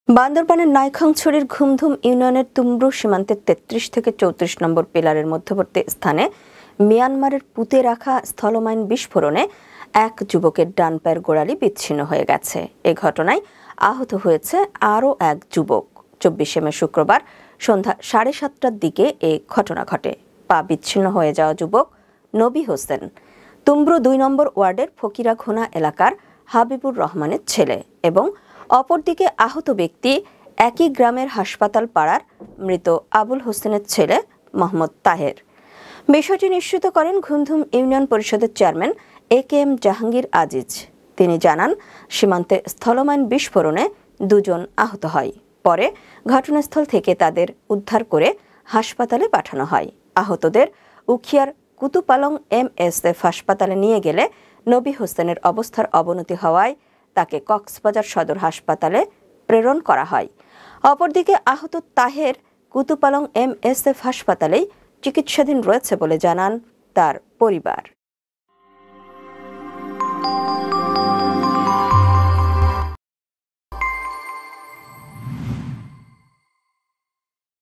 বান্দরবানের নাইখাংছড়ির ঘুমধুম ইউনিয়নের তুমব্রু সীমান্তে ৩৩ থেকে ৩৪ নম্বর পিলারের মধ্যবর্তী স্থানে মিয়ানমারের পুঁতে রাখা স্থলমাইন বিস্ফোরণে এক যুবকের ডান পায়ের গোড়ালি বিচ্ছিন্ন হয়ে গেছে। এ ঘটনায় আহত হয়েছে আরও এক যুবক। ২৪শে মে শুক্রবার সন্ধ্যা ৭:৩০টার দিকে এ ঘটনা ঘটে। পা বিচ্ছিন্ন হয়ে যাওয়া যুবক নবী হোসেন তুমব্রু ২ নম্বর ওয়ার্ডের ফকিরাঘোনা এলাকার হাবিবুর রহমানের ছেলে এবং অপরদিকে আহত ব্যক্তি একই গ্রামের হাসপাতাল পাড়ার মৃত আবুল হোসেনের ছেলে মোহাম্মদ তাহের। বিষয়টি নিশ্চিত করেন ঘুমধুম ইউনিয়ন পরিষদের চেয়ারম্যান AKM জাহাঙ্গীর আজিজ। তিনি জানান, সীমান্তে স্থলমাইন বিস্ফোরণে দুজন আহত হয়। পরে ঘটনাস্থল থেকে তাদের উদ্ধার করে হাসপাতালে পাঠানো হয়। আহতদের উখিয়ার কুতুপালং MSF হাসপাতালে নিয়ে গেলে নবী হোসেনের অবস্থার অবনতি হওয়ায় তাকে কক্সবাজার সদর হাসপাতালে প্রেরণ করা হয়। অপরদিকে আহত তাহের কুতুপালং MSF হাসপাতালেই চিকিৎসাধীন রয়েছে বলে জানান তার পরিবার।